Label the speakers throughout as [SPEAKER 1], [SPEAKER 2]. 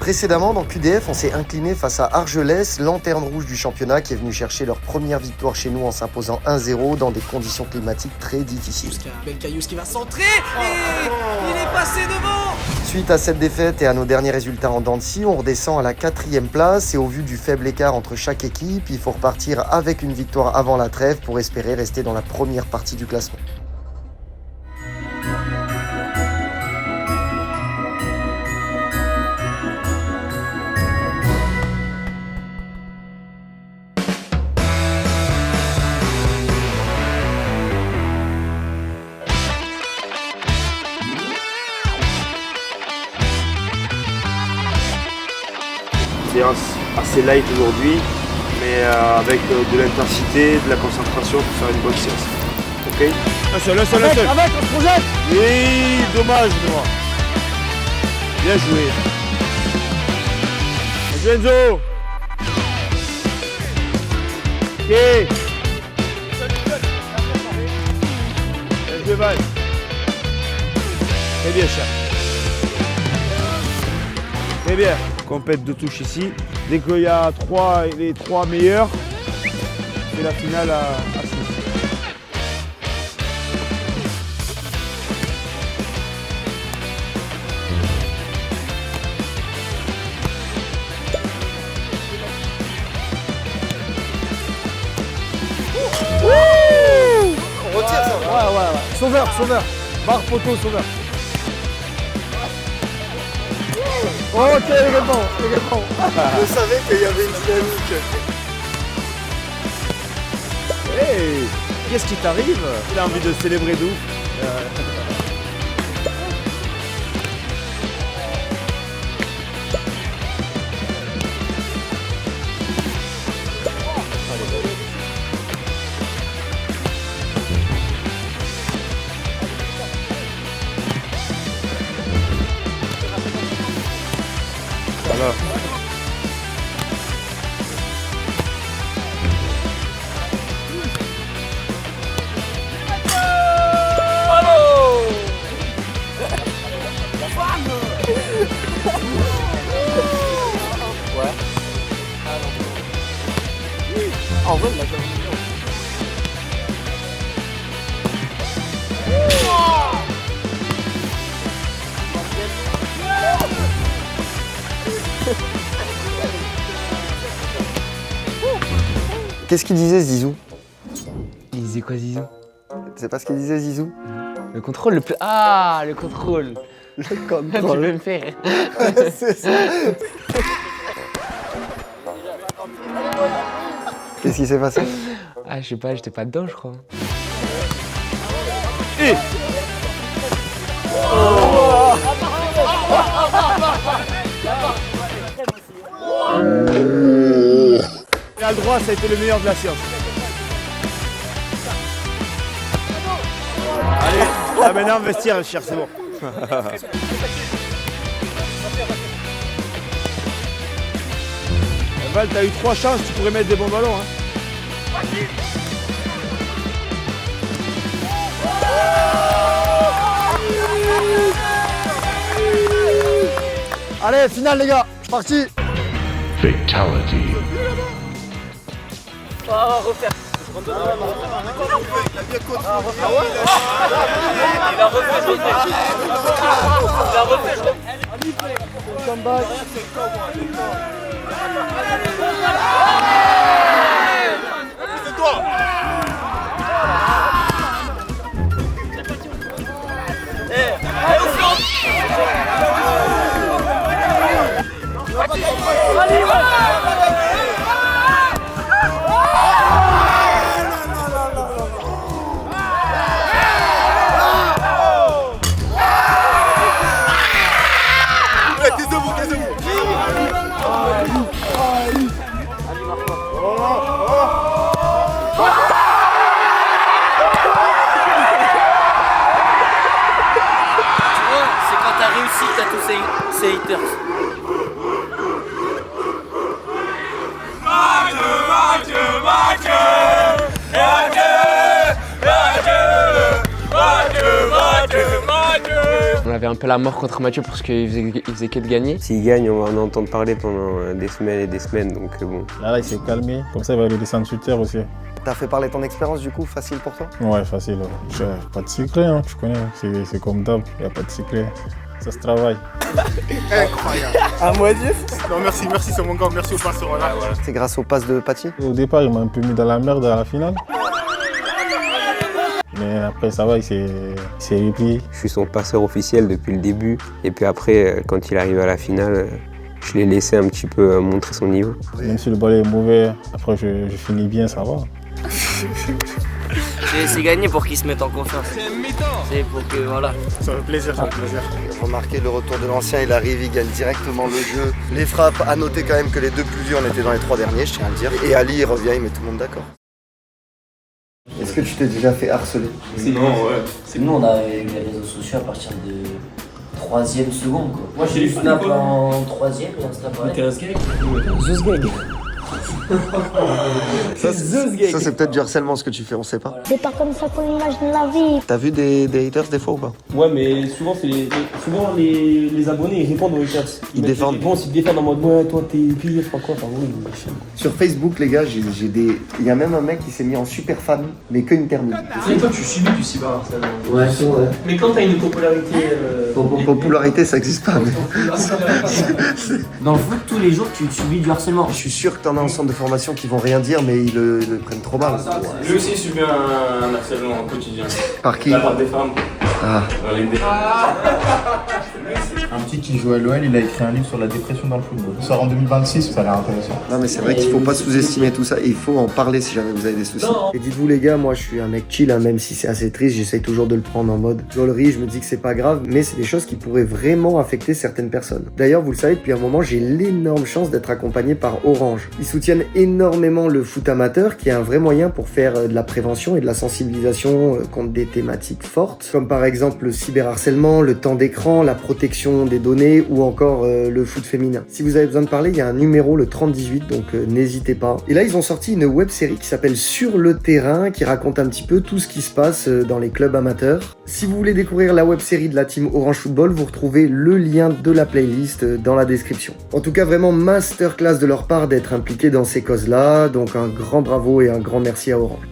[SPEAKER 1] Précédemment, dans QDF, on s'est incliné face à Argelès, lanterne rouge du championnat, qui est venu chercher leur première victoire chez nous en s'imposant 1-0 dans des conditions climatiques très difficiles.
[SPEAKER 2] Belkayous qui va centrer et il est passé devant.
[SPEAKER 1] Suite à cette défaite et à nos derniers résultats en dents de scie, on redescend à la 4e place et au vu du faible écart entre chaque équipe, il faut repartir avec une victoire avant la trêve pour espérer rester dans la première partie du classement.
[SPEAKER 3] Séance assez light aujourd'hui, mais avec de l'intensité, de la concentration pour faire une bonne séance. Ok? Un seul.
[SPEAKER 4] Avec, on se projette.
[SPEAKER 3] Oui, dommage, moi. Bien joué. Bien joué, Enzo. Ok. Bien joué, Val. Très bien, cher. Très bien. Compète de touche ici. Dès qu'il y a les trois meilleurs, c'est la finale à 6.
[SPEAKER 1] On retire ça.
[SPEAKER 4] Ouais. Sauveur. Barre poteau, sauveur. Ok, également.
[SPEAKER 1] Je savais qu'il y avait une dynamique.
[SPEAKER 3] Hey, qu'est-ce qui t'arrive? Il a envie de célébrer d'où? Alors.
[SPEAKER 4] En vrai, là,
[SPEAKER 1] Qu'est-ce qu'il disait Zizou?
[SPEAKER 5] Il disait quoi, Zizou?
[SPEAKER 1] C'est pas ce qu'il disait Zizou?
[SPEAKER 5] Le contrôle le plus... Ah, le contrôle.
[SPEAKER 1] Le
[SPEAKER 5] Tu
[SPEAKER 1] contrôle.
[SPEAKER 5] peux me faire.
[SPEAKER 1] C'est ça. Qu'est-ce qui s'est passé?
[SPEAKER 5] Ah, je sais pas, j'étais pas dedans, je crois.
[SPEAKER 3] Il a le droit, ça a été le meilleur de la séance. Allez, maintenant vestiaire, cher, c'est bon. Val, t'as eu 3 chances, tu pourrais mettre des bons ballons. Hein.
[SPEAKER 4] allez, finale les gars, parti.
[SPEAKER 6] Fatality.
[SPEAKER 4] Comeback.
[SPEAKER 2] T'as tous ces haters.
[SPEAKER 5] On a avait un peu la mort contre Mathieu parce qu'il faisait que de gagner.
[SPEAKER 7] S'il gagne, on va en entendre parler pendant des semaines et des semaines, donc bon.
[SPEAKER 8] Là, il s'est calmé, comme ça il va redescendre sur terre aussi.
[SPEAKER 1] T'as fait parler ton expérience du coup, facile pour toi?
[SPEAKER 8] Ouais, facile. Ouais. Pas de secret, hein, tu connais, c'est comme d'hab, il n'y a pas de secret. Ça se travaille.
[SPEAKER 4] Incroyable. À moi dire? Non, merci, c'est mon gars, merci au passeur. Voilà.
[SPEAKER 1] C'est grâce aux passes de Paty?
[SPEAKER 8] Au départ, il m'a un peu mis dans la merde à la finale. Mais après, ça va, il s'est repris.
[SPEAKER 7] Je suis son passeur officiel depuis le début. Et puis après, quand il arrive à la finale, je l'ai laissé un petit peu montrer son niveau.
[SPEAKER 8] Même si le ballon est mauvais, après je finis bien, ça va.
[SPEAKER 2] C'est gagné pour qu'ils se mettent en confiance. C'est pour que voilà.
[SPEAKER 4] Ça fait plaisir, ça fait plaisir.
[SPEAKER 1] Remarquez le retour de l'ancien, il arrive, il gagne directement le jeu. Les frappes, à noter quand même que les deux plus vieux, on était dans les 3 derniers, je tiens à le dire. Et Ali, il revient, il met tout le monde d'accord. Est-ce que tu t'es déjà fait harceler?
[SPEAKER 9] Sinon, ouais. Nous, on a eu les réseaux sociaux à partir de 3e seconde, quoi. Moi, j'ai eu Snap en 3e et un Snap en 1. T'es un skate? Zeus Gang.
[SPEAKER 1] Ça, c'est peut-être du harcèlement ce que tu fais, on sait pas.
[SPEAKER 10] C'est pas comme ça qu'on imagine la vie.
[SPEAKER 1] T'as vu des haters des fois ou pas?
[SPEAKER 11] Ouais, mais souvent, les abonnés ils répondent aux haters.
[SPEAKER 1] Ils défendent.
[SPEAKER 11] Ils défendent en mode ouais, toi t'es pire, enfin quoi, enfin oui.
[SPEAKER 1] Sur Facebook, les gars, il y a même un mec qui s'est mis en super fan, mais que une termine.
[SPEAKER 11] Et toi, tu subis du cyberharcèlement.
[SPEAKER 9] Ouais, c'est vrai.
[SPEAKER 11] Mais quand t'as une popularité.
[SPEAKER 1] Popularité, ça existe pas.
[SPEAKER 9] Dans le foot, tous les jours, tu subis du harcèlement.
[SPEAKER 1] Je suis sûr que t'en as en centre de formation qui vont rien dire, mais ils le prennent trop mal.
[SPEAKER 12] Lui aussi subit un harcèlement quotidien.
[SPEAKER 1] Par qui?
[SPEAKER 12] La part des femmes.
[SPEAKER 1] Ah.
[SPEAKER 8] Un petit qui joue à l'OL, il a écrit un livre sur la dépression dans le football. Ça sort en 2026, ça a l'air intéressant.
[SPEAKER 1] Non mais c'est vrai qu'il faut pas sous-estimer tout ça et il faut en parler si jamais vous avez des soucis. Et dites-vous les gars, moi je suis un mec chill, hein, même si c'est assez triste, j'essaye toujours de le prendre en mode gaulerie, je me dis que c'est pas grave, mais c'est des choses qui pourraient vraiment affecter certaines personnes. D'ailleurs, vous le savez, depuis un moment, j'ai l'énorme chance d'être accompagné par Orange. Ils soutiennent énormément le foot amateur, qui est un vrai moyen pour faire de la prévention et de la sensibilisation contre des thématiques fortes, comme par exemple le cyberharcèlement, le temps d'écran, la protection des données ou encore le foot féminin. Si vous avez besoin de parler, il y a un numéro, le 3018, donc n'hésitez pas. Et là, ils ont sorti une web série qui s'appelle Sur le terrain, qui raconte un petit peu tout ce qui se passe dans les clubs amateurs. Si vous voulez découvrir la web série de la team Orange Football, vous retrouvez le lien de la playlist dans la description. En tout cas, vraiment masterclass de leur part d'être impliqués dans ces causes-là, donc un grand bravo et un grand merci à Orange.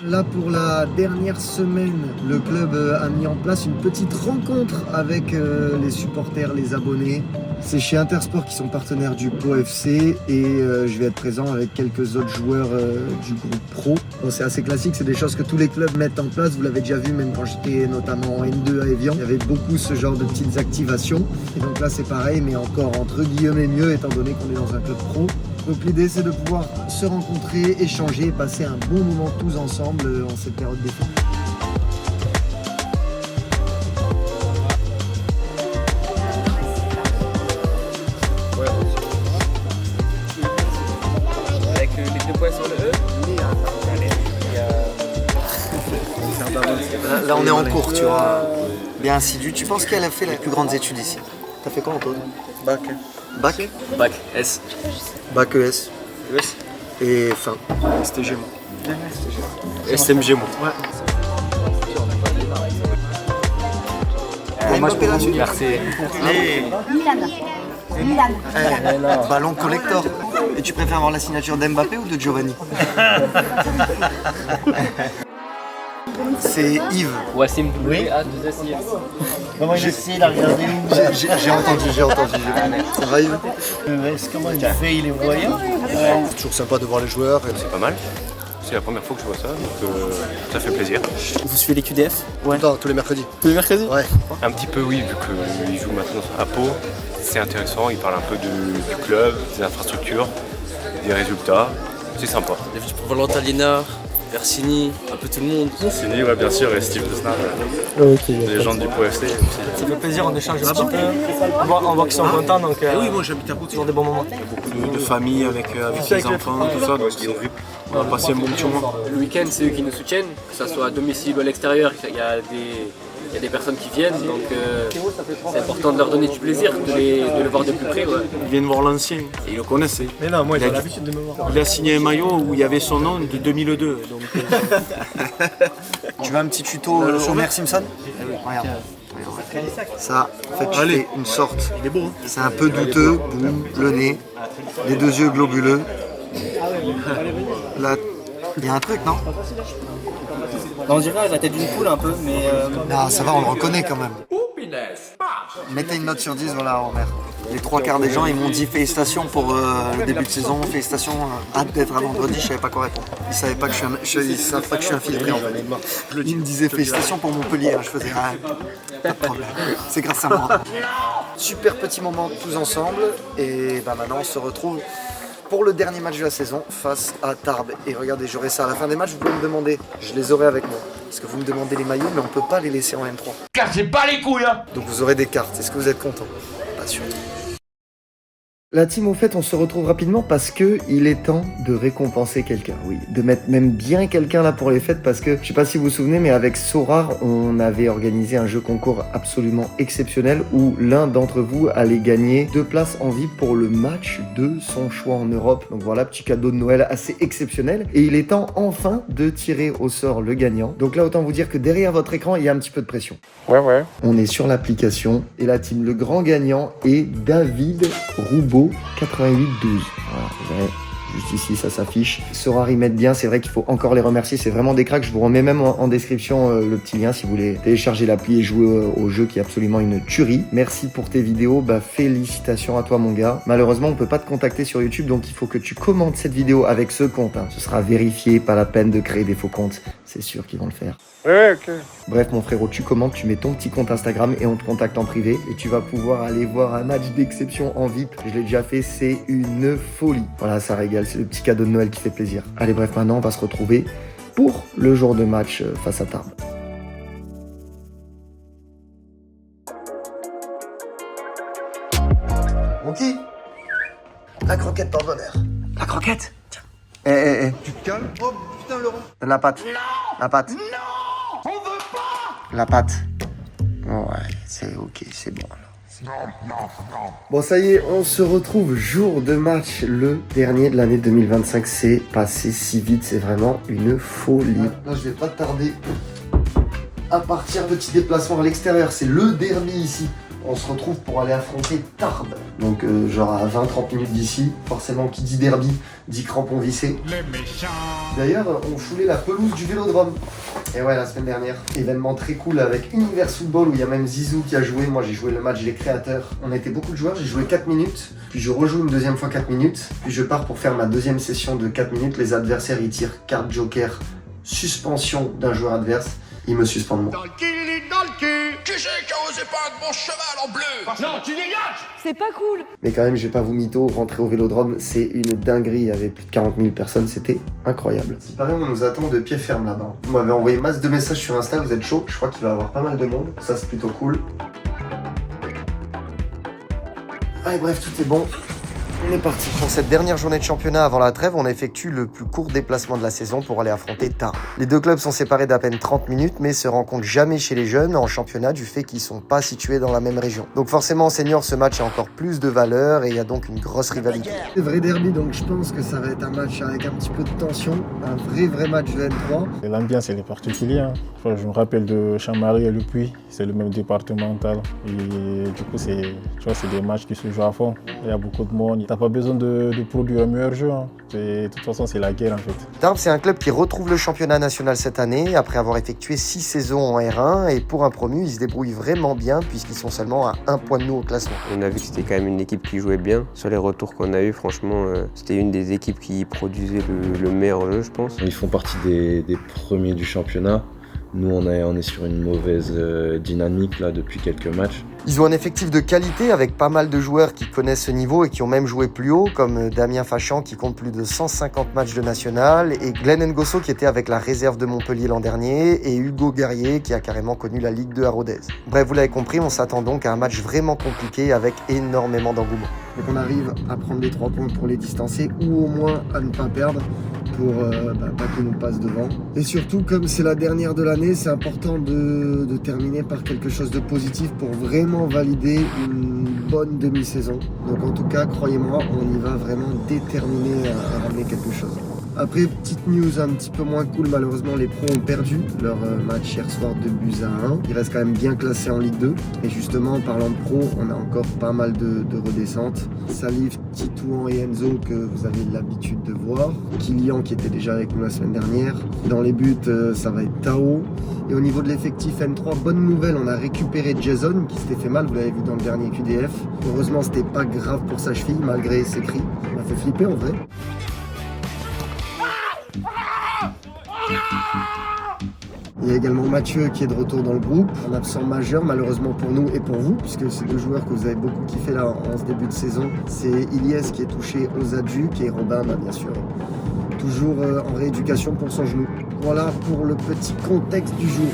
[SPEAKER 1] Là, pour la dernière semaine, le club a mis en place une petite rencontre avec les supporters, les abonnés. C'est chez Intersport qui sont partenaires du Pau FC et je vais être présent avec quelques autres joueurs du groupe pro. Bon, c'est assez classique, c'est des choses que tous les clubs mettent en place. Vous l'avez déjà vu, même quand j'étais notamment en N2 à Evian. Il y avait beaucoup ce genre de petites activations. Et donc là, c'est pareil, mais encore entre guillemets mieux, étant donné qu'on est dans un club pro. Donc l'idée c'est de pouvoir se rencontrer, échanger et passer un bon moment tous ensemble en cette période d'été.
[SPEAKER 2] Avec les 2 points sur le E.
[SPEAKER 1] Là on est en cours, tu vois. Bien assidu. Tu penses qu'elle a fait les plus grandes études ici? T'as fait quoi Antoine? Bac. Bac?
[SPEAKER 2] Bac S.
[SPEAKER 1] Bac ES.
[SPEAKER 2] ES.
[SPEAKER 1] Et fin.
[SPEAKER 2] STG moi. SMG moi.
[SPEAKER 1] Ouais.
[SPEAKER 2] Mbappé là-dessus. Merci.
[SPEAKER 10] Milan.
[SPEAKER 1] Ballon collector. Et tu préfères avoir la signature d'Mbappé ou de Giovanni? C'est Yves.
[SPEAKER 2] Wassim A2SIF.
[SPEAKER 4] Comment il essaie de regarder où?
[SPEAKER 1] J'ai entendu. Ça va Yves?
[SPEAKER 4] Comment il fait? Il est voyant.
[SPEAKER 1] C'est toujours sympa de voir les joueurs.
[SPEAKER 12] C'est pas mal. C'est la première fois que je vois ça, donc ça fait plaisir.
[SPEAKER 11] Vous suivez les QDF?
[SPEAKER 1] Ouais. Tous les mercredis.
[SPEAKER 11] Tous les mercredis?
[SPEAKER 1] Ouais.
[SPEAKER 12] Un petit peu oui, vu qu'il joue maintenant à Pau. C'est intéressant, il parle un peu du club, des infrastructures, des résultats. C'est sympa.
[SPEAKER 2] Pour Valentin Lienard, Versini, un peu tout le monde.
[SPEAKER 12] Versini, ouais, bien sûr, et Steve Desnard, les gens du Pau FC.
[SPEAKER 11] Ça fait plaisir, on échange un petit peu. On voit qu'ils sont contents, donc
[SPEAKER 2] Oui, moi j'habite à Pau.
[SPEAKER 11] toujours des bons moments.
[SPEAKER 3] Beaucoup de familles avec les enfants, tout ça, donc on va passer un bon petit moment.
[SPEAKER 5] Le week-end, c'est eux qui nous soutiennent, que ce soit à domicile ou à l'extérieur. Il y a Il y a des personnes qui viennent, donc c'est important de leur donner du plaisir, de les voir de plus près. Ouais.
[SPEAKER 3] Ils viennent voir l'ancien, et ils le connaissaient.
[SPEAKER 11] Mais non, moi j'ai l'habitude de me voir.
[SPEAKER 3] Il a signé un maillot où il y avait son nom de 2002. Donc,
[SPEAKER 1] Tu veux un petit tuto sur Homer Simpson? Regarde. Ça, en fait, tu fais une sorte.
[SPEAKER 3] il est beau. Hein.
[SPEAKER 1] C'est un peu douteux, boum, le nez, les deux yeux globuleux. Là, il y a un truc, non?
[SPEAKER 9] On dirait la tête d'une poule un peu, mais...
[SPEAKER 1] Non, ça va, on le reconnaît quand même. Mettez une note sur 10, voilà, Homer. Les 3/4 des gens, ils m'ont dit félicitations pour le début de saison, félicitations, hâte d'être à vendredi, je savais pas quoi répondre. Ils savaient pas que ils savent pas que je suis infiltré en fait. Ils me disaient félicitations pour Montpellier, je faisais pas de problème, c'est grâce à moi. Super petit moment tous ensemble, et bah maintenant on se retrouve pour le dernier match de la saison face à Tarbes. Et regardez, j'aurai ça à la fin des matchs, vous pouvez me demander, je les aurai avec moi. Parce que vous me demandez les maillots, mais on peut pas les laisser en N3.
[SPEAKER 2] Cassez pas les couilles, hein.
[SPEAKER 1] Donc vous aurez des cartes, est-ce que vous êtes content? Pas sûr. La team, au fait, on se retrouve rapidement parce que il est temps de récompenser quelqu'un, oui. De mettre même bien quelqu'un là pour les fêtes parce que, je sais pas si vous vous souvenez, mais avec Sorar, on avait organisé un jeu concours absolument exceptionnel où l'un d'entre vous allait gagner 2 places en VIP pour le match de son choix en Europe. Donc voilà, petit cadeau de Noël assez exceptionnel. Et il est temps enfin de tirer au sort le gagnant. Donc là, autant vous dire que derrière votre écran, il y a un petit peu de pression.
[SPEAKER 8] Ouais.
[SPEAKER 1] On est sur l'application et la team, le grand gagnant est David Roubaud. 88-12. Voilà, vous verrez, juste ici, ça s'affiche. Sorar, ils mettent bien, c'est vrai qu'il faut encore les remercier, c'est vraiment des cracks. Je vous remets même en description le petit lien si vous voulez télécharger l'appli et jouer au jeu qui est absolument une tuerie. Merci pour tes vidéos, bah félicitations à toi mon gars. Malheureusement, on peut pas te contacter sur YouTube, donc il faut que tu commentes cette vidéo avec ce compte. Hein. Ce sera vérifié, pas la peine de créer des faux comptes, c'est sûr qu'ils vont le faire.
[SPEAKER 8] Ouais, ok.
[SPEAKER 1] Bref mon frérot, tu commentes, tu mets ton petit compte Instagram et on te contacte en privé et tu vas pouvoir aller voir un match d'exception en VIP. Je l'ai déjà fait, c'est une folie. Voilà, ça régale, c'est le petit cadeau de Noël qui fait plaisir. Allez bref, maintenant on va se retrouver pour le jour de match face à Tarbes. Mon qui? La croquette par bonheur.
[SPEAKER 2] La croquette.
[SPEAKER 1] Eh.
[SPEAKER 2] Tu te calmes? Oh putain Laurent.
[SPEAKER 1] Donne la patte.
[SPEAKER 2] Non.
[SPEAKER 1] La patte.
[SPEAKER 2] Non. On veut pas.
[SPEAKER 1] La patte. Ouais, c'est ok, c'est bon alors. Bon, ça y est, on se retrouve jour de match, le dernier de l'année 2025. C'est passé si vite, c'est vraiment une folie. Là, je vais pas tarder à partir. Petit déplacement à l'extérieur, c'est le derby ici. On se retrouve pour aller affronter Tarbes. Donc genre à 20-30 minutes d'ici. Forcément, qui dit derby, dit crampon vissé. D'ailleurs, on foulait la pelouse du Vélodrome. Et ouais, la semaine dernière. Événement très cool avec Univers Football où il y a même Zizou qui a joué. Moi, j'ai joué le match des créateurs. On était beaucoup de joueurs, j'ai joué 4 minutes. Puis je rejoue une deuxième fois 4 minutes. Puis je pars pour faire ma deuxième session de 4 minutes. Les adversaires, ils tirent carte joker, suspension d'un joueur adverse. Ils me suspendent moi.
[SPEAKER 2] Dans le cul. Qui c'est qui a osé peindre mon cheval en bleu? Non, tu dégages.
[SPEAKER 10] C'est pas cool.
[SPEAKER 1] Mais quand même, je vais pas vous mytho, rentrer au Vélodrome, c'est une dinguerie. Il y avait plus de 40 000 personnes, c'était incroyable. Il paraît, on nous attend de pied ferme là-bas. Vous m'avez envoyé masse de messages sur Insta, vous êtes chaud. Je crois qu'il va y avoir pas mal de monde. Ça, c'est plutôt cool. Allez, bref, tout est bon. On est parti. Pour cette dernière journée de championnat avant la trêve, on effectue le plus court déplacement de la saison pour aller affronter Tarbes. Les deux clubs sont séparés d'à peine 30 minutes, mais se rencontrent jamais chez les jeunes en championnat du fait qu'ils sont pas situés dans la même région. Donc forcément, en senior, ce match a encore plus de valeur et il y a donc une grosse rivalité. C'est vrai derby, donc je pense que ça va être un match avec un petit peu de tension, un vrai match de N3.
[SPEAKER 8] L'ambiance, elle est particulière. Hein. Je me rappelle de Champmarie et Le Puy, c'est le même départemental. Et du coup, c'est des matchs qui se jouent à fond. Il y a beaucoup de monde. T'as pas besoin de produire un meilleur jeu. Hein. De toute façon, c'est la guerre en fait.
[SPEAKER 1] Tarbes, c'est un club qui retrouve le championnat national cette année après avoir effectué 6 saisons en R1. Et pour un promu, ils se débrouillent vraiment bien puisqu'ils sont seulement à 1 point de nous au classement.
[SPEAKER 7] On a vu que c'était quand même une équipe qui jouait bien. Sur les retours qu'on a eu, franchement, c'était une des équipes qui produisait le meilleur jeu, je pense.
[SPEAKER 13] Ils font partie des premiers du championnat. Nous, on est sur une mauvaise dynamique là depuis quelques matchs.
[SPEAKER 1] Ils ont un effectif de qualité avec pas mal de joueurs qui connaissent ce niveau et qui ont même joué plus haut, comme Damien Fachan qui compte plus de 150 matchs de national, et Glenn Ngosso qui était avec la réserve de Montpellier l'an dernier, et Hugo Guerrier qui a carrément connu la Ligue 2 à Rodez. Bref, vous l'avez compris, on s'attend donc à un match vraiment compliqué avec énormément d'engouement. Donc on arrive à prendre les 3 points pour les distancer ou au moins à ne pas perdre. pour pas qu'ils nous passent devant. Et surtout, comme c'est la dernière de l'année, c'est important de terminer par quelque chose de positif pour vraiment valider une bonne demi-saison. Donc en tout cas, croyez-moi, on y va vraiment déterminé à ramener quelque chose. Après, petite news un petit peu moins cool, malheureusement les pros ont perdu leur match hier soir 2-1. Ils restent quand même bien classés en Ligue 2. Et justement, en parlant de pros, on a encore pas mal de redescentes. Salif, Titouan et Enzo que vous avez l'habitude de voir. Kylian qui était déjà avec nous la semaine dernière. Dans les buts, ça va être Tao. Et au niveau de l'effectif N3, bonne nouvelle, on a récupéré Jason qui s'était fait mal, vous l'avez vu dans le dernier QDF. Heureusement, c'était pas grave pour sa cheville malgré ses cris. Ça m'a fait flipper en vrai. Il y a également Mathieu qui est de retour dans le groupe, un absent majeur malheureusement pour nous et pour vous, puisque c'est deux joueurs que vous avez beaucoup kiffé là en ce début de saison. C'est Ilyes qui est touché aux adjucs et Robin bien sûr toujours en rééducation pour son genou. Voilà pour le petit contexte du jour.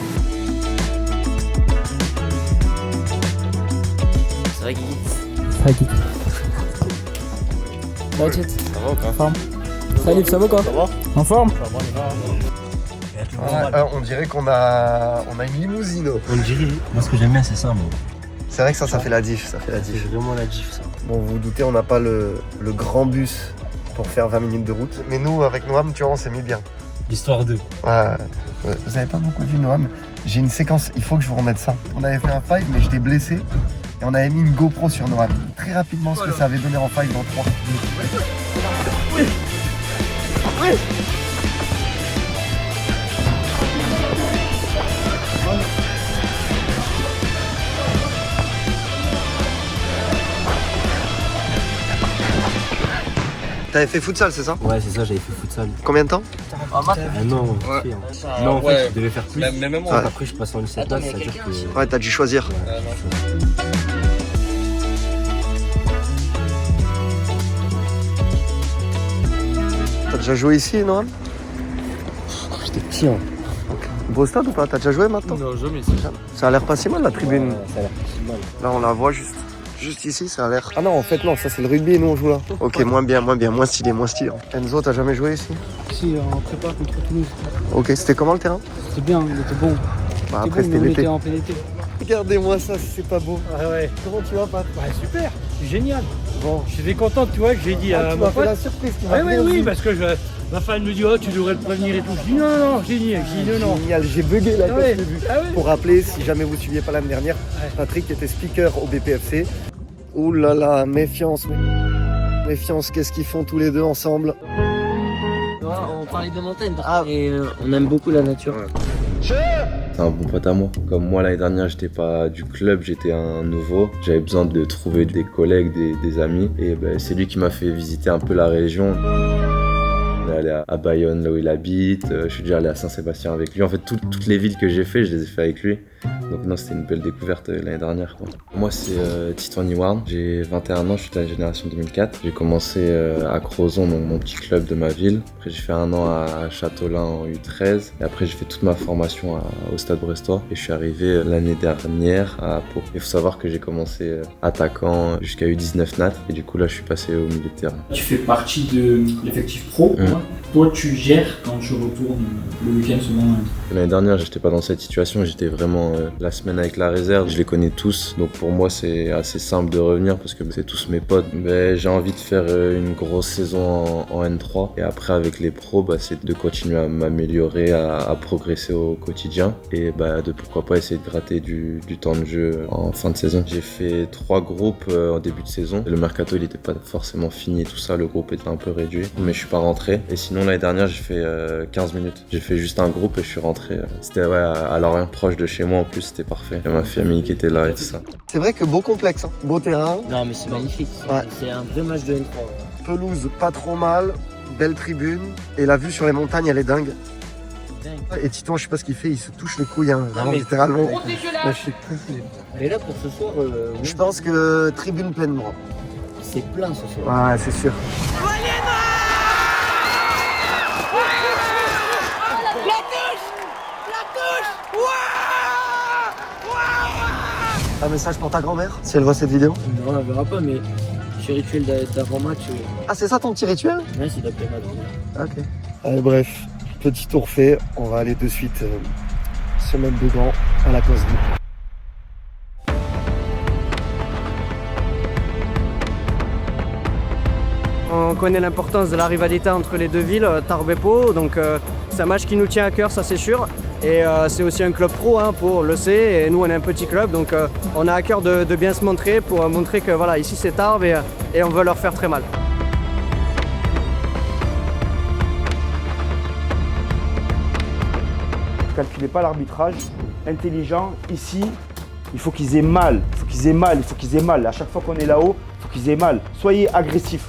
[SPEAKER 9] Ça va, Guy?
[SPEAKER 14] Ça va, Guy?
[SPEAKER 12] Ça va ou quoi? En forme.
[SPEAKER 14] Salut, ça va quoi?
[SPEAKER 12] Ça va?
[SPEAKER 14] En forme?
[SPEAKER 1] On dirait qu'on a une limousine.
[SPEAKER 11] On dirait. Moi, ce que j'aime bien, c'est ça, moi.
[SPEAKER 1] C'est vrai que ça fait la diff. Ça fait la diff.
[SPEAKER 11] C'est vraiment la diff, ça.
[SPEAKER 1] Bon, vous vous doutez, on n'a pas le grand bus pour faire 20 minutes de route. Mais nous, avec Noam, tu vois, on s'est mis bien.
[SPEAKER 11] Histoire de.
[SPEAKER 1] Vous avez pas beaucoup vu Noam. J'ai une séquence, il faut que je vous remette ça. On avait fait un 5, mais j'étais blessé. Et on avait mis une GoPro sur Noam. Très rapidement, ce que ça avait donné en 5 dans 3. Oui. Oui. T'avais fait futsal, c'est ça?
[SPEAKER 11] Ouais, c'est ça, j'avais fait futsal.
[SPEAKER 1] Combien de temps?
[SPEAKER 11] Non,
[SPEAKER 12] Ouais.
[SPEAKER 11] Non, en fait, je devais faire plus.
[SPEAKER 12] Même moi.
[SPEAKER 11] Après, je passe en lycée de base, c'est-à-dire que.
[SPEAKER 1] Ouais, t'as dû choisir. T'as déjà joué ici, Noam?
[SPEAKER 11] J'étais petit, hein.
[SPEAKER 1] Beau stade ou pas? T'as déjà joué maintenant?
[SPEAKER 11] Non, jamais,
[SPEAKER 1] Ça a l'air pas si mal la tribune.
[SPEAKER 11] Ouais, ça a l'air pas si mal.
[SPEAKER 1] Là, on la voit juste ici, ça a l'air. Ah non, en fait, non, ça c'est le rugby et nous on joue là. Ok, moins bien, moins stylé. Enzo, t'as jamais joué ici?
[SPEAKER 14] Si, en prépa contre Toulouse.
[SPEAKER 1] Ok, c'était comment le terrain?
[SPEAKER 14] C'était bien, il était bon.
[SPEAKER 1] Bah, après, c'était l'été.
[SPEAKER 14] En plein été.
[SPEAKER 1] Regardez-moi ça, c'est pas beau.
[SPEAKER 14] Ah ouais.
[SPEAKER 1] Comment tu vas, Pat?
[SPEAKER 14] Ouais, super, c'est génial.
[SPEAKER 1] Bon.
[SPEAKER 14] J'étais content, tu vois, que j'ai dit à
[SPEAKER 1] tu
[SPEAKER 14] mon
[SPEAKER 1] m'as fait
[SPEAKER 14] pote.
[SPEAKER 1] la surprise.
[SPEAKER 14] Oui, parce que ma femme me dit, oh, tu devrais le prévenir et tout. Je dis, non, génial.
[SPEAKER 1] Génial, j'ai bugué là quand je l'ai vu.
[SPEAKER 14] Ah ouais.
[SPEAKER 1] Pour rappeler, si jamais vous ne suiviez pas l'année dernière, Patrick était speaker au BPFC. Ouh là là, méfiance. Méfiance, qu'est-ce qu'ils font tous les deux ensemble?
[SPEAKER 9] On parlait de montagne et on aime beaucoup la nature.
[SPEAKER 13] C'est un bon pote à moi. Comme moi l'année dernière, j'étais pas du club, j'étais un nouveau. J'avais besoin de trouver des collègues, des amis. Et c'est lui qui m'a fait visiter un peu la région. On est allé à Bayonne, là où il habite. Je suis déjà allé à Saint-Sébastien avec lui. En fait, toutes les villes que j'ai fait, je les ai fait avec lui. Donc non, c'était une belle découverte l'année dernière, quoi. Moi, c'est Titouan Iwan. J'ai 21 ans, je suis de la génération 2004. J'ai commencé à Crozon, donc mon petit club de ma ville. Après, j'ai fait un an à Châteaulin en U13. Et après, j'ai fait toute ma formation au Stade Brestois. Et je suis arrivé l'année dernière à Pau. Il faut savoir que j'ai commencé attaquant jusqu'à U19 Nat. Et du coup, là, je suis passé au milieu de terrain.
[SPEAKER 15] Tu fais partie de l'effectif pro. Toi, tu gères quand tu retournes le week-end souvent.
[SPEAKER 13] L'année dernière, j'étais pas dans cette situation. J'étais vraiment la semaine avec la réserve. Je les connais tous. Donc pour moi, c'est assez simple de revenir parce que c'est tous mes potes. Mais j'ai envie de faire une grosse saison en N3. Et après, avec les pros, c'est de continuer à m'améliorer, à progresser au quotidien. Et de pourquoi pas essayer de gratter du temps de jeu en fin de saison. J'ai fait 3 groupes en début de saison. Le mercato, il était pas forcément fini et tout ça. Le groupe était un peu réduit. Mais je suis pas rentré. Et sinon, l'année dernière, j'ai fait 15 minutes. J'ai fait juste un groupe et je suis rentré. C'était à Lorient, proche de chez moi en plus, c'était parfait. Il y a ma famille qui était là et tout ça.
[SPEAKER 1] C'est vrai que beau complexe, hein. Beau terrain.
[SPEAKER 9] Non mais c'est magnifique, c'est un vrai match de N3.
[SPEAKER 1] Pelouse pas trop mal, belle tribune. Et la vue sur les montagnes, elle est dingue. Et Titouan, je sais pas ce qu'il fait, il se touche les couilles, hein, vraiment, littéralement. Là, je suis
[SPEAKER 9] mais là pour ce soir,
[SPEAKER 1] je pense que tribune pleine droit.
[SPEAKER 9] C'est plein ce soir.
[SPEAKER 1] Ouais, c'est sûr. Un message pour ta grand-mère, si elle voit cette vidéo?
[SPEAKER 9] Non, elle verra pas, mais petit rituel d'avant-match.
[SPEAKER 1] Ah, c'est ça ton petit rituel?
[SPEAKER 9] Ouais, c'est d'après-match.
[SPEAKER 1] Ok. Allez, bref, petit tour fait, on va aller de suite se mettre dedans à la causerie.
[SPEAKER 16] On connaît l'importance de la rivalité entre les deux villes, Tarbes et Pau, donc c'est un match qui nous tient à cœur, ça c'est sûr. Et c'est aussi un club pro, hein, Pau le sait, et nous on est un petit club, donc on a à cœur de bien se montrer pour montrer que voilà, ici c'est Tarbes et on veut leur faire très mal.
[SPEAKER 3] Calculez pas l'arbitrage, intelligent, ici, il faut qu'ils aient mal, il faut qu'ils aient mal, il faut qu'ils aient mal. À chaque fois qu'on est là-haut, il faut qu'ils aient mal. Soyez agressifs.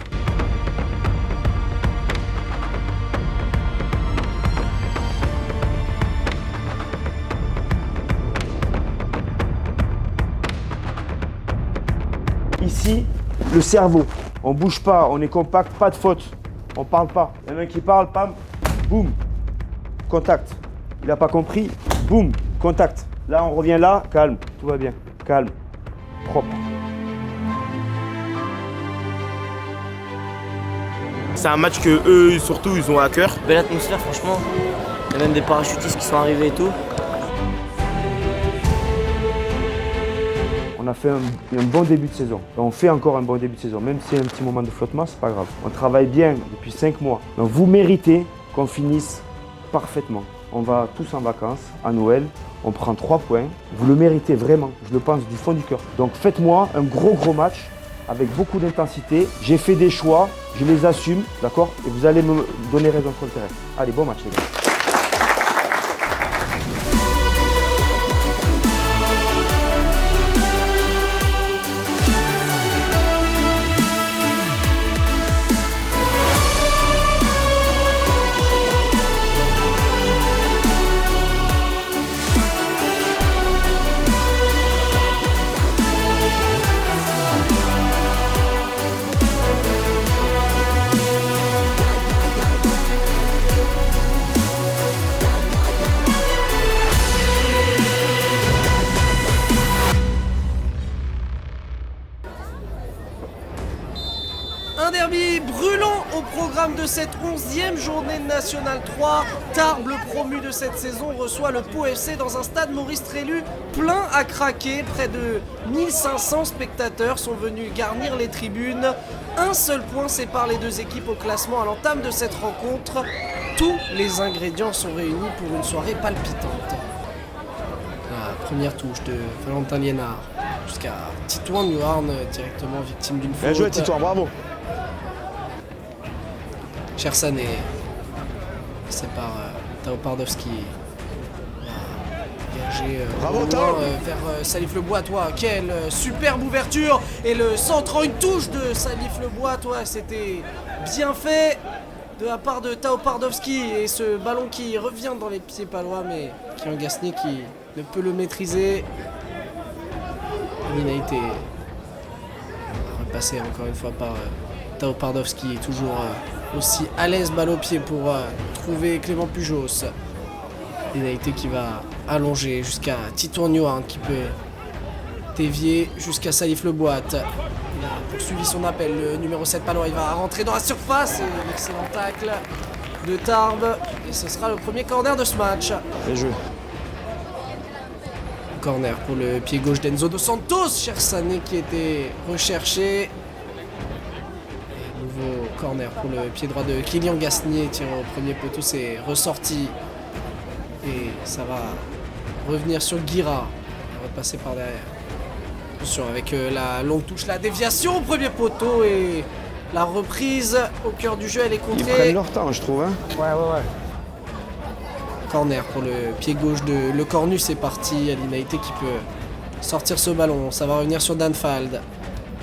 [SPEAKER 3] Ici, le cerveau, on bouge pas, on est compact, pas de faute, on parle pas. Il y en a un qui parle, pam, boum, contact. Il n'a pas compris, boum, contact. Là, on revient là, calme, tout va bien, calme, propre.
[SPEAKER 4] C'est un match que eux, surtout, ils ont à cœur.
[SPEAKER 9] Belle atmosphère, franchement. Il y a même des parachutistes qui sont arrivés et tout.
[SPEAKER 3] On a fait un bon début de saison. On fait encore un bon début de saison. Même s'il y a un petit moment de flottement, c'est pas grave. On travaille bien depuis 5 mois. Donc vous méritez qu'on finisse parfaitement. On va tous en vacances à Noël. On prend 3 points. Vous le méritez vraiment. Je le pense du fond du cœur. Donc faites-moi un gros match avec beaucoup d'intensité. J'ai fait des choix. Je les assume. D'accord? Et vous allez me donner raison sur le terrain. Allez, bon match les gars.
[SPEAKER 17] Un derby brûlant au programme de cette 11e journée de National 3. Tarbes, le promu de cette saison, reçoit le Pau FC dans un stade Maurice Trélu plein à craquer. Près de 1500 spectateurs sont venus garnir les tribunes. Un seul point sépare les deux équipes au classement à l'entame de cette rencontre. Tous les ingrédients sont réunis pour une soirée palpitante. La première touche de Valentin Liénard jusqu'à Titouan Newharn, directement victime d'une faute.
[SPEAKER 3] Bien joué Titouan, bravo.
[SPEAKER 17] Chersané, c'est par Tao Pardowski. Engagé vers Salif Lebois, toi, quelle superbe ouverture. Et le centre, une touche de Salif Lebois, toi, c'était bien fait de la part de Tao Pardowski. Et ce ballon qui revient dans les pieds palois, mais Kylian Gasnier qui ne peut le maîtriser. Il a été repassé encore une fois par Tao Pardowski, toujours aussi à l'aise balle au pied pour trouver Clément Pujos. Pénalité qui va allonger jusqu'à Titouan Newharn qui peut dévier jusqu'à Salif Lebois. Il a poursuivi son appel, le numéro 7 palois, il va rentrer dans la surface. Et l'excellent tacle de Tarbes. Et ce sera le premier corner de ce match.
[SPEAKER 3] Bien joué.
[SPEAKER 17] Corner pour le pied gauche d'Enzo Dos Santos. Chersané qui était recherché. Nouveau corner pour le pied droit de Kylian Gasnier, tiré au premier poteau, c'est ressorti et ça va revenir sur Guira, il va repasser par derrière. Attention avec la longue touche, la déviation au premier poteau et la reprise au cœur du jeu, elle est contrée.
[SPEAKER 3] Ils prennent leur temps, je trouve. Hein.
[SPEAKER 17] Ouais. Corner pour le pied gauche de Le Cornu, c'est parti. Alinaïté qui peut sortir ce ballon, ça va revenir sur Danfald.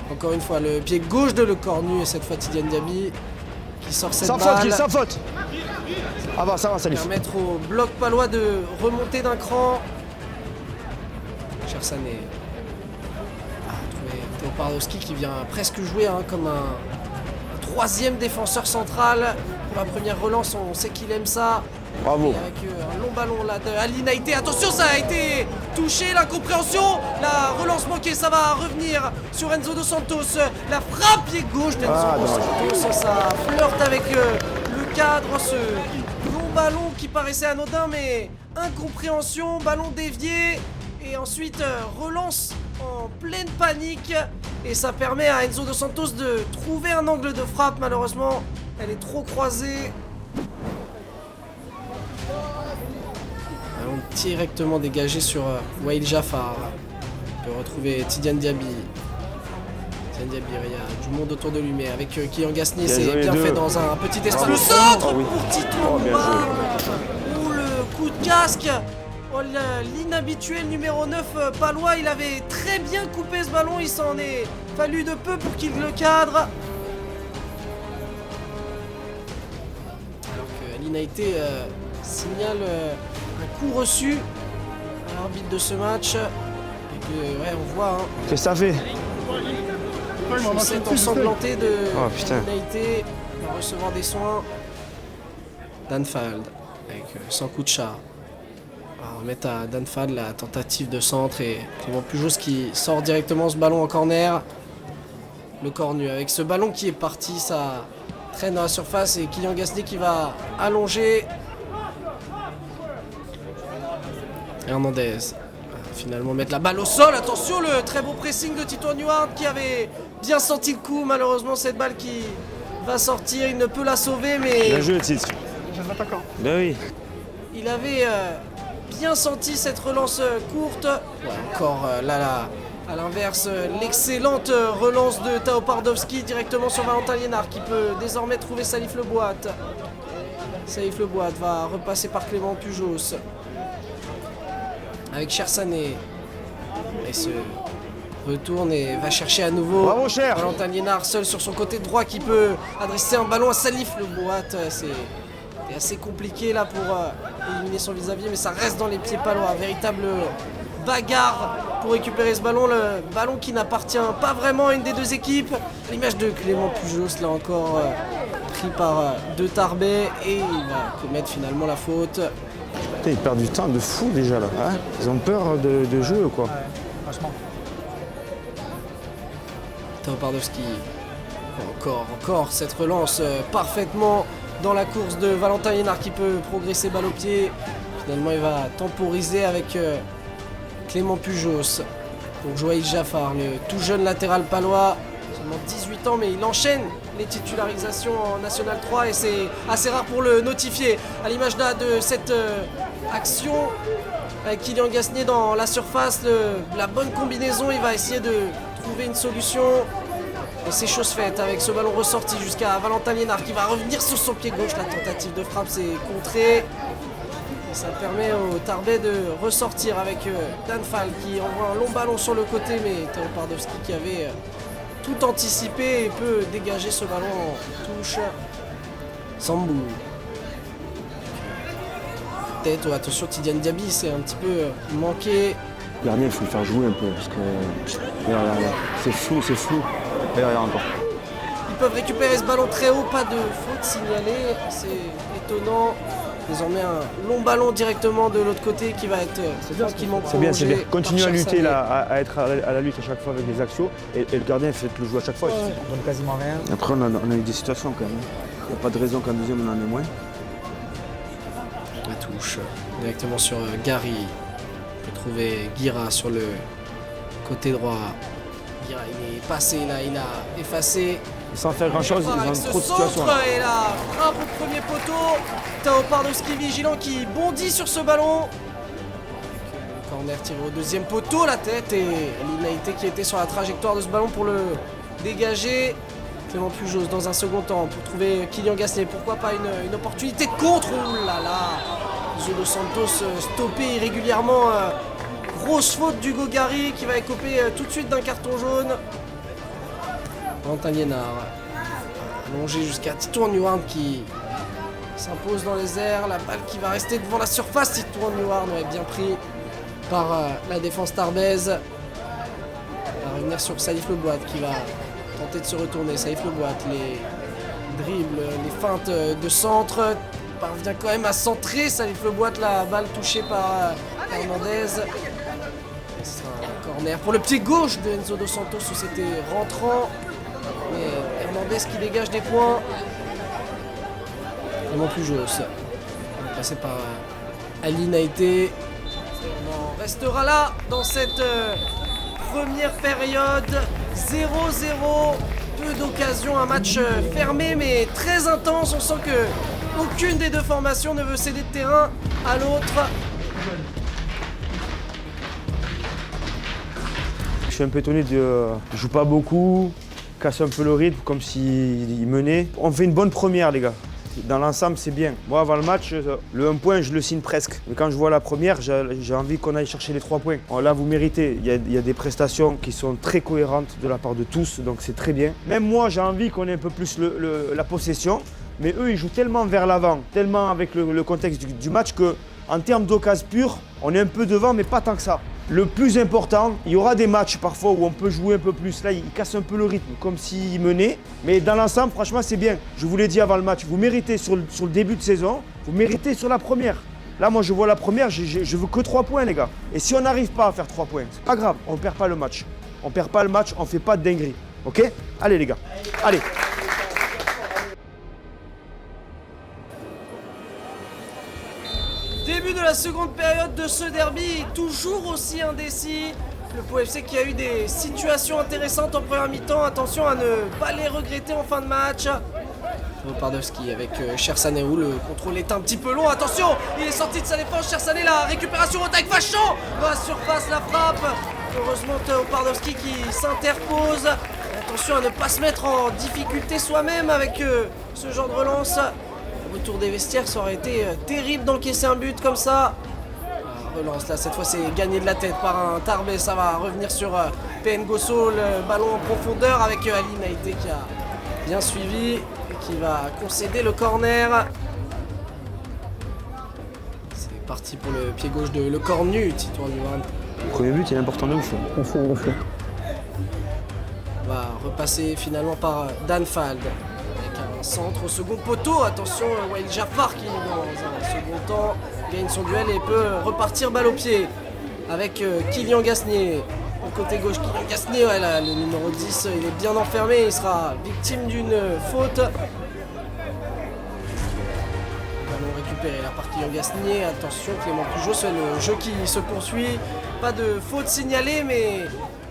[SPEAKER 17] Encore une fois, le pied gauche de Le Cornu et cette fois Tidiane Diaby qui sort cette balle.
[SPEAKER 3] Sans faute. Ah bah ça va, Salif.
[SPEAKER 17] Permettre au bloc palois de remonter d'un cran. Chersané a trouvé Tao Pardowski qui vient presque jouer comme un troisième défenseur central. Pour la première relance, on sait qu'il aime ça.
[SPEAKER 3] Bravo.
[SPEAKER 17] Et avec un long ballon là de Alinaïté. Attention, ça a été touché, l'incompréhension. La relance manquée, ça va revenir sur Enzo Dos Santos. La frappe pied gauche d'Enzo Dos Santos. Ça flirte avec le cadre, ce long ballon qui paraissait anodin mais incompréhension, ballon dévié et ensuite relance en pleine panique et ça permet à Enzo Dos Santos de trouver un angle de frappe. Malheureusement elle est trop croisée. Ballon directement dégagé sur Wael Jafar. On peut retrouver Tidiane Diaby. Il y a du monde autour de lui, mais avec Kylian Gasnier, c'est bien fait dans un petit espace. Le centre pour Tito Noir. Oh, le coup de casque. Oh, l'inhabituel numéro 9 palois, il avait très bien coupé ce ballon. Il s'en est fallu de peu pour qu'il le cadre. Alors que l'Inaïté signale un coup reçu à l'arbitre de ce match. Et que, ouais, on voit.
[SPEAKER 3] Qu'est-ce que ça fait?
[SPEAKER 17] Chaussette ensanglantée de l'Inaïté va recevoir des soins. Danfald avec son coup de chat. On va remettre à Danfald la tentative de centre et Clément Pujos qui sort directement ce ballon en corner. Le cornu avec ce ballon qui est parti, ça traîne dans la surface et Kylian Gasnier qui va allonger. Hernandez finalement mettre la balle au sol. Attention, le très beau pressing de Tito Neward qui avait bien senti le coup. Malheureusement, cette balle qui va sortir, il ne peut la sauver, mais...
[SPEAKER 3] Bien joué, Tito. Ben oui.
[SPEAKER 17] Il avait bien senti cette relance courte. Ouais, encore là, à l'inverse, l'excellente relance de Tao Pardowski directement sur Valentin Liénard qui peut désormais trouver Salif Leboit. Salif Leboit va repasser par Clément Pujos. Avec Chersané. Il se retourne et va chercher à nouveau Valentin Liénard seul sur son côté droit qui peut adresser un ballon à Salif Leboit. C'est assez compliqué là pour éliminer son vis-à-vis, mais ça reste dans les pieds palois. Véritable bagarre pour récupérer ce ballon. Le ballon qui n'appartient pas vraiment à une des deux équipes. L'image de Clément Pujos là encore pris par De Tarbet et il va commettre finalement la faute.
[SPEAKER 3] Ils perdent du temps de fou déjà là. Hein, ils ont peur de jeu quoi.
[SPEAKER 11] Ouais, franchement.
[SPEAKER 17] Tao Pardowski. Encore cette relance parfaitement dans la course de Valentin Liénard qui peut progresser balle au pied. Finalement il va temporiser avec Clément Pujos. Pour Joaïl Jafar, le tout jeune latéral palois. Seulement 18 ans mais il enchaîne les titularisations en National 3 et c'est assez rare pour le notifier. À l'image là de cette action avec Kylian Gasnier dans la surface, la bonne combinaison, il va essayer de trouver une solution. Et c'est chose faite avec ce ballon ressorti jusqu'à Valentin Liénard qui va revenir sur son pied gauche. La tentative de frappe s'est contrée. Et ça permet au Tarbet de ressortir avec Danfald qui envoie un long ballon sur le côté, mais Tao Pardowski qui avait tout anticipé et peut dégager ce ballon en touche. Sambou. Tête, oh, attention, Tidiane Diaby, c'est un petit peu manqué.
[SPEAKER 3] Le gardien, il faut le faire jouer un peu parce que c'est flou. Regarde encore.
[SPEAKER 17] Ils peuvent récupérer ce ballon très haut, pas de faute signalée, c'est étonnant. Désormais un long ballon directement de l'autre côté qui va être tranquillement prolongé.
[SPEAKER 3] C'est bien. Continue à lutter, là, à être à la lutte à chaque fois avec les axios et le gardien fait le jouer à chaque fois.
[SPEAKER 11] On donne quasiment rien.
[SPEAKER 3] Après on a eu des situations quand même. Il n'y a pas de raison qu'en deuxième on en ait moins.
[SPEAKER 17] La touche directement sur Gary. On peut trouver Guira sur le côté droit. Guira il est passé là, il a effacé.
[SPEAKER 3] Sans faire grand chose, ils ont trop de situations.
[SPEAKER 17] Et là, frappe au premier poteau. Tao Pardowski vigilant qui bondit sur ce ballon. Corner tiré au deuxième poteau, la tête et l'Inaïté qui était sur la trajectoire de ce ballon pour le dégager. Clément Pujos dans un second temps pour trouver Kylian Gasnier. Pourquoi pas une opportunité de contre. Ouh là là, Enzo Dos Santos stoppé irrégulièrement. Grosse faute d'Hugo Gary qui va écoper tout de suite d'un carton jaune. Valentin Liénard allongé jusqu'à Tito Neward qui s'impose dans les airs. La balle qui va rester devant la surface. Tito Neward est bien pris par la défense tarbaise. On va revenir sur Salif Leboit qui va tenter de se retourner. Salif Leboit, les dribbles, les feintes de centre. Parvient quand même à centrer. Salif Leboit, la balle touchée par Hernandez. Ce sera un corner pour le pied gauche de Enzo Dos Santos où c'était rentrant. Mais Hernandez qui dégage des points. Clément Pujos. Passé par Ali Naïté. On en restera là dans cette première période. 0-0. Peu d'occasions, un match fermé mais très intense. On sent que aucune des deux formations ne veut céder de terrain à l'autre.
[SPEAKER 3] Je suis un peu étonné de joue pas beaucoup, casse un peu le rythme comme s'il menait. On fait une bonne première les gars. Dans l'ensemble c'est bien. Moi avant le match, le 1 point je le signe presque. Mais quand je vois la première, j'ai envie qu'on aille chercher les 3 points. Alors là vous méritez, il y a des prestations qui sont très cohérentes de la part de tous, donc c'est très bien. Même moi j'ai envie qu'on ait un peu plus la possession, mais eux ils jouent tellement vers l'avant, tellement avec le contexte du match que en termes d'occasion pure, on est un peu devant mais pas tant que ça. Le plus important, il y aura des matchs parfois où on peut jouer un peu plus. Là, il casse un peu le rythme, comme s'il menait. Mais dans l'ensemble, franchement, c'est bien. Je vous l'ai dit avant le match, vous méritez sur le début de saison, vous méritez sur la première. Là, moi, je vois la première, je veux que 3 points, les gars. Et si on n'arrive pas à faire 3 points, c'est pas grave, on ne perd pas le match. On ne perd pas le match, on ne fait pas de dinguerie. OK? Allez, les gars. Allez.
[SPEAKER 17] Début de la seconde période de ce derby, toujours aussi indécis. Le Pau FC qui a eu des situations intéressantes en première mi-temps. Attention à ne pas les regretter en fin de match. Pardowski avec Chersanéou, le contrôle est un petit peu long. Attention, il est sorti de sa défense. Chersané, la récupération avec Vachon. Dans la surface, la frappe. Heureusement, Pardowski qui s'interpose. Attention à ne pas se mettre en difficulté soi-même avec ce genre de relance. Retour des vestiaires, ça aurait été terrible d'encaisser un but comme ça. Relance là, cette fois c'est gagné de la tête par un Tarbé, ça va revenir sur PN Gosso, le ballon en profondeur avec Ali Naïté qui a bien suivi et qui va concéder le corner. C'est parti pour le pied gauche de Le Cornu, Titouan Duran.
[SPEAKER 3] Le premier but il est important de ouf.
[SPEAKER 17] On va repasser finalement par Dan Fald. Un centre au second poteau, attention Wael Jafar qui dans un second temps gagne son duel et peut repartir balle au pied avec Kylian Gasnier. Au côté gauche, Kylian Gasnier, ouais, là, le numéro 10, il est bien enfermé, il sera victime d'une faute. Ballon récupéré là par Kylian Gasnier, attention Clément Pujos, c'est le jeu qui se poursuit, pas de faute signalée mais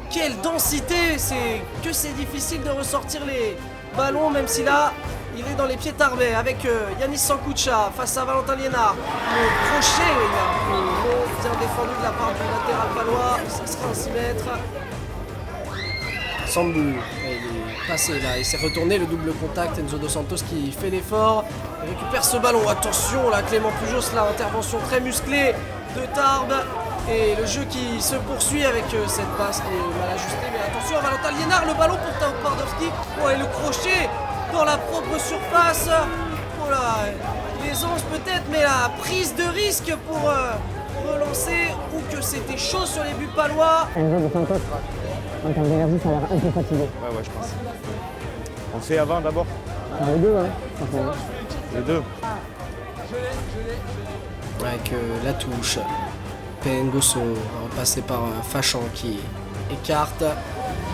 [SPEAKER 17] quelle densité, c'est difficile de ressortir les ballons même si là il est dans les pieds Tarbé avec Yanis Sankoucha face à Valentin Liénard. Le crochet, il a bien défendu de la part du latéral palois, ça sera un 6 mètres. Sambou, il est passé là, il s'est retourné, le double contact, Enzo Dos Santos qui fait l'effort, il récupère ce ballon, attention là Clément Pujos, là intervention très musclée de Tarbes. Et le jeu qui se poursuit avec cette passe qui est mal ajustée, mais attention à Valentin Liénard, le ballon pour Tao Pardowski, oh, et le crochet dans la propre surface, oh là, l'aisance peut-être, mais la prise de risque pour relancer, ou que c'était chaud sur les buts palois.
[SPEAKER 10] Enzo Dos Santos, en termes d'énergie, ça a l'air un peu fatigué.
[SPEAKER 3] Ouais, je pense. On fait avant d'abord.
[SPEAKER 10] Les deux, hein,
[SPEAKER 3] les deux.
[SPEAKER 17] Avec la touche. PN Gosso va repasser par Fachan qui écarte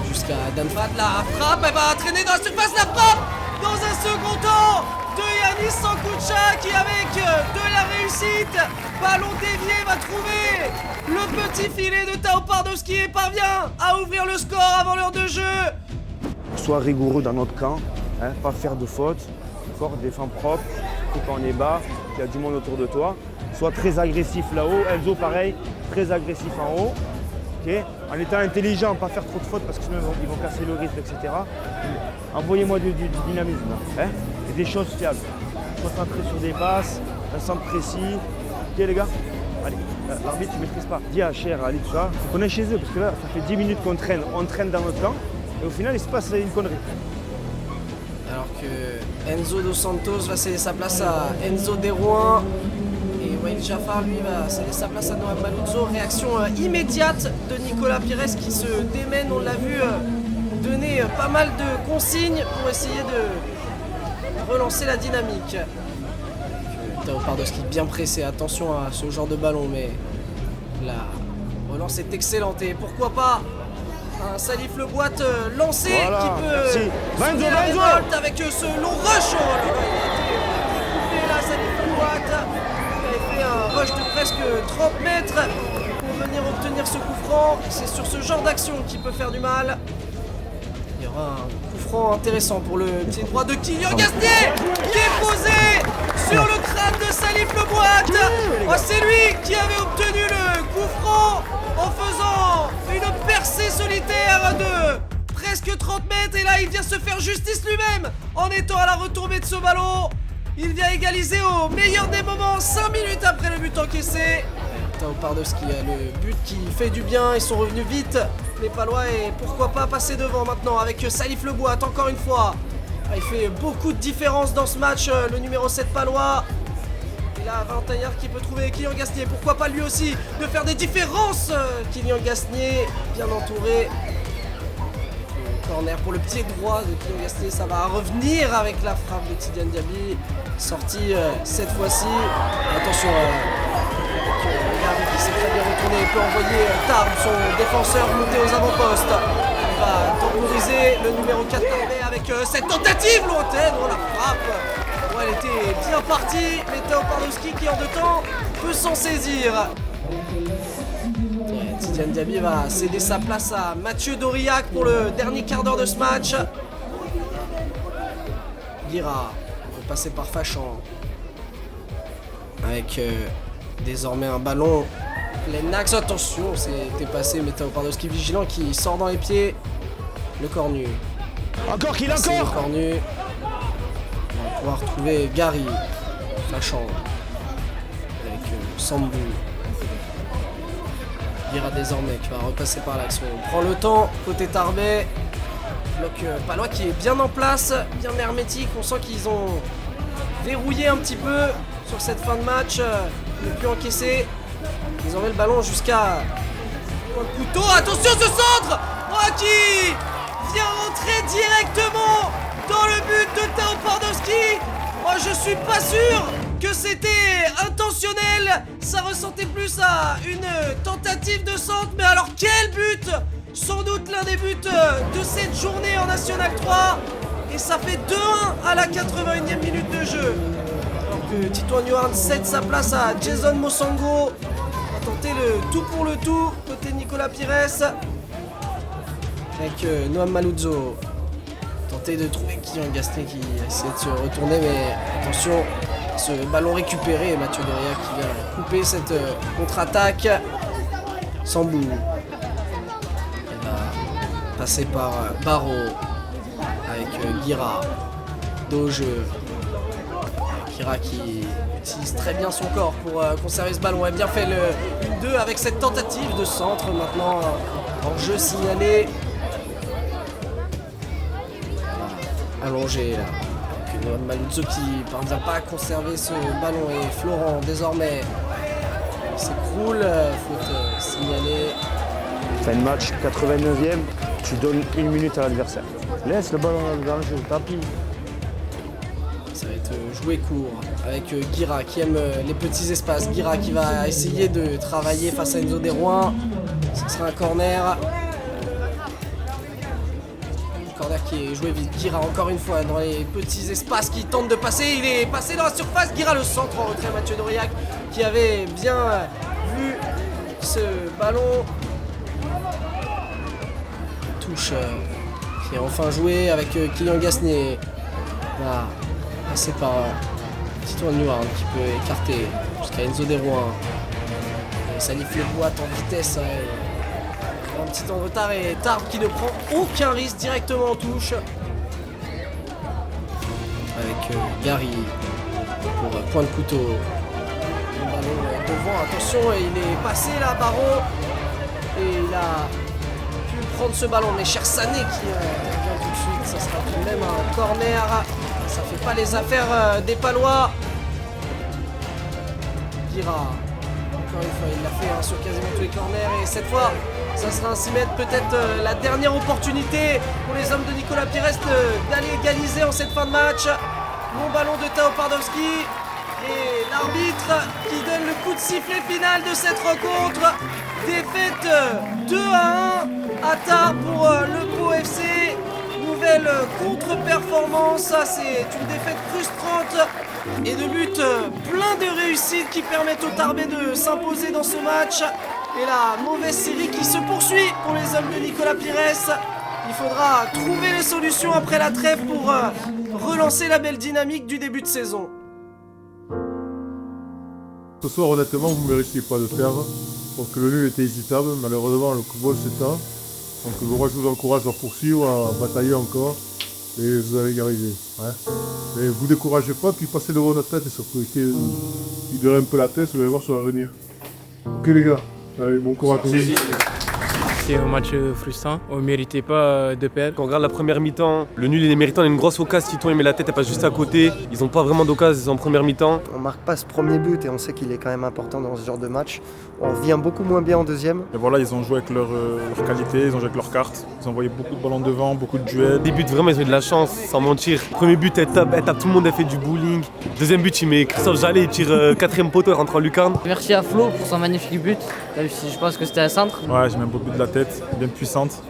[SPEAKER 17] jusqu'à Danfad. La frappe, elle va traîner dans la surface, la frappe dans un second temps de Yanis Sankoucha qui avec de la réussite, ballon dévié, va trouver le petit filet de Tao Pardowski et parvient à ouvrir le score avant l'heure de jeu.
[SPEAKER 3] Sois rigoureux dans notre camp, hein, pas faire de fautes, fort, défends propre, quand on est bas, il y a du monde autour de toi. Sois très agressif là-haut, Enzo pareil, très agressif en haut, okay, en étant intelligent, pas faire trop de fautes parce que sinon ils vont casser le rythme, etc. Envoyez-moi du dynamisme, hein, et des choses fiables. Concentré sur des passes, un centre précis, ok les gars. Allez, l'arbitre tu ne maîtrises pas. Dis à Cher, allez tout ça, faut qu'on est chez eux parce que là ça fait 10 minutes qu'on traîne, on traîne dans notre camp et au final il se passe une connerie.
[SPEAKER 17] Alors que Enzo Dos Santos va céder sa place à Enzo Derouin. Et Wael Jafar, lui, va céder sa place à Noam Maluzzo. Réaction immédiate de Nicolas Pires qui se démène, on l'a vu, donner pas mal de consignes pour essayer de relancer la dynamique. Tao Pardowski bien pressé, attention à ce genre de ballon, mais la relance est excellente et pourquoi pas un Salif Le Boîte lancé
[SPEAKER 3] voilà,
[SPEAKER 17] qui peut soulever la révolte avec ce long rush. Oh là là, il a été coupé là un rush de presque 30 mètres pour venir obtenir ce coup franc. C'est sur ce genre d'action qui peut faire du mal. Il y aura un coup franc intéressant pour le pied droit de Kylian Gasnier qui est posé sur le crâne de Salif Leboite. Oh, c'est lui qui avait obtenu le coup franc en faisant une percée solitaire de presque 30 mètres. Et là, il vient se faire justice lui-même en étant à la retombée de ce ballon. Il vient égaliser au meilleur des moments, 5 minutes après le but encaissé. Taopardowski a le but qui fait du bien, ils sont revenus vite les Palois et pourquoi pas passer devant maintenant avec Salif Leboite encore une fois. Il fait beaucoup de différence dans ce match, le numéro 7 Palois. Et là, Valentin qui peut trouver Kylian Gasnier, pourquoi pas lui aussi de faire des différences. Kylian Gasnier bien entouré. Corner pour le pied droit de Kylian Gasnier, ça va revenir avec la frappe de Tidiane Diaby. Sortie cette fois-ci. Attention, Gary qui s'est très bien retourné, peut envoyer Tarbes, son défenseur, monter aux avant-postes. Il va temporiser le numéro 4 Tarbais avec cette tentative lointaine. Oh, la frappe, elle était bien partie, mais Taopardowski qui en deux temps peut s'en saisir. Tidiane Diaby va céder sa place à Mathieu Doriac pour le dernier quart d'heure de ce match. Guira va passer par Fachan avec désormais un ballon plein axe. Attention, c'était passé, mais Taopardowski vigilant qui sort dans les pieds. Le cornu.
[SPEAKER 14] Encore qu'il
[SPEAKER 17] C'est
[SPEAKER 14] encore
[SPEAKER 17] le cornu. On va pouvoir retrouver Gary. Fachan avec Sambou. Guira désormais qui va repasser par l'action. On prend le temps côté Tarbais. Bloc Palois qui est bien en place, bien hermétique. On sent qu'ils ont verrouillé un petit peu sur cette fin de match. Ne plus encaisser. Ils envoient le ballon jusqu'à point de couteau. Attention ce centre, qui vient rentrer directement dans le but de Taopardowski. Moi je suis pas sûr que c'était intentionnel. Ça ressentait plus à une tentative de centre. Mais alors quel but! Sans doute l'un des buts de cette journée en National 3. Et ça fait 2-1 à la 81e minute de jeu. Alors que Tito Newham cède sa place à Jason Mosango. On va tenter le tout pour le tout côté Nicolas Pires. Avec Noam Maluzzo. Tenter de trouver Kylian Gasnier qui a essayé de se retourner. Mais attention, ce ballon récupéré. Mathieu Doriac qui vient couper cette contre-attaque. Sambou. Passé par Barreau avec Guira, Doge, Guira qui utilise très bien son corps pour conserver ce ballon. Elle a bien fait le 1-2 avec cette tentative de centre maintenant en jeu signalé. Allongé là, avec Noam Maluzzo qui parvient pas à conserver ce ballon et Florent désormais s'écroule, faute signalée.
[SPEAKER 3] Fin de match, 89e, tu donnes 1 minute à l'adversaire. Laisse le ballon dans le jeu, tapis.
[SPEAKER 17] Ça va être joué court avec Guira qui aime les petits espaces. Guira qui va essayer de travailler face à Enzo Desrouin. Ce sera un corner. Corner qui est joué vite. Guira encore une fois dans les petits espaces qui tente de passer. Il est passé dans la surface. Guira le centre en retrait. Mathieu Doriac qui avait bien vu ce ballon. Touche qui est enfin joué avec Kylian Gasnier. Là, passé par Tito Newham qui peut écarter jusqu'à Enzo Desrouin. Salif Leboite en vitesse. Un petit temps de retard et Tarbes qui ne prend aucun risque directement en touche. Avec Gary pour point de couteau. Le ballon devant, attention, il est passé là, Barreau. Et il a prendre ce ballon, mais Chersane qui vient tout de suite, ça sera tout de même un corner, ça fait pas les affaires des Palois. Guira, encore une fois il l'a fait sur quasiment tous les corners et cette fois ça sera un 6 mètres, peut-être la dernière opportunité pour les hommes de Nicolas Pires d'aller égaliser en cette fin de match. Bon ballon de Taopardowski et l'arbitre qui donne le coup de sifflet final de cette rencontre. Défaite 2-1 à Tarbes pour le Pau FC. Nouvelle contre-performance. C'est une défaite frustrante et de buts plein de réussites qui permettent aux Tarbais de s'imposer dans ce match. Et la mauvaise série qui se poursuit pour les hommes de Nicolas Pires. Il faudra trouver les solutions après la trêve pour relancer la belle dynamique du début de saison.
[SPEAKER 18] Ce soir, honnêtement, vous ne méritiez pas de perdre. Je pense que le nul était hésitable. Malheureusement, le football, c'est ça. Donc moi, je vous encourage à poursuivre, à batailler encore. Et vous allez y arriver. Ouais. Mais vous découragez pas, puis passez devant notre tête et surtout, libérez un peu la tête, vous allez voir, ça va venir. Ok les gars, allez, bon courage.
[SPEAKER 19] C'est un match frustrant, on ne méritait pas de perdre.
[SPEAKER 20] Quand on regarde la première mi-temps, le nul il est méritant, il y a une grosse occasion, Titon il met la tête, elle passe juste à côté. Ils n'ont pas vraiment d'occasion en première mi-temps.
[SPEAKER 1] On marque pas ce premier but et on sait qu'il est quand même important dans ce genre de match. On revient beaucoup moins bien en deuxième.
[SPEAKER 8] Et voilà, ils ont joué avec leur qualité, ils ont joué avec leurs cartes. Ils ont envoyé beaucoup de ballons devant, beaucoup de duels.
[SPEAKER 20] Des buts, vraiment, ils ont eu de la chance, sans mentir. Premier but, elle tape tout le monde, elle fait du bowling. Deuxième but, il met Christophe Jallet, il tire quatrième poteau, il rentre en lucarne.
[SPEAKER 21] Merci à Flo pour son magnifique but, même si je pense que c'était un centre.
[SPEAKER 8] Ouais, j'ai mis un beau but de la tête, bien puissante,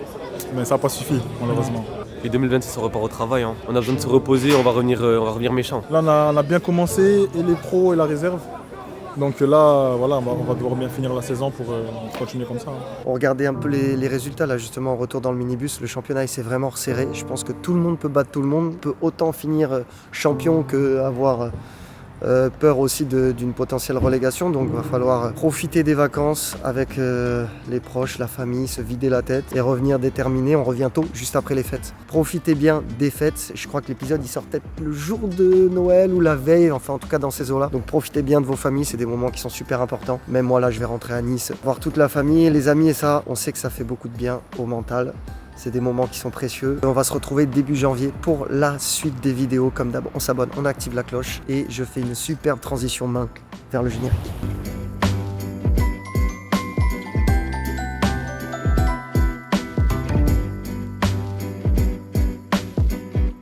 [SPEAKER 8] mais ça n'a pas suffi, malheureusement.
[SPEAKER 20] Et 2026, on repart au travail. Hein. On a besoin de se reposer, on va revenir méchant.
[SPEAKER 8] Là, on a bien commencé, et les pros et la réserve. Donc là, voilà, on va devoir bien finir la saison pour continuer comme ça. Hein.
[SPEAKER 1] On regardait un peu les résultats, là justement, en retour dans le minibus. Le championnat, il s'est vraiment resserré. Je pense que tout le monde peut battre tout le monde. On peut autant finir champion qu'avoir peur aussi d'une potentielle relégation. Donc il va falloir profiter des vacances avec les proches, la famille, se vider la tête et revenir déterminé. On revient tôt, juste après les fêtes. Profitez bien des fêtes. Je crois que l'épisode il sort peut-être le jour de Noël ou la veille, enfin en tout cas dans ces eaux-là. Donc profitez bien de vos familles, c'est des moments qui sont super importants. Même moi là, je vais rentrer à Nice, voir toute la famille, les amis et ça, on sait que ça fait beaucoup de bien au mental. C'est des moments qui sont précieux. On va se retrouver début janvier pour la suite des vidéos. Comme d'hab, on s'abonne, on active la cloche et je fais une superbe transition main vers le générique.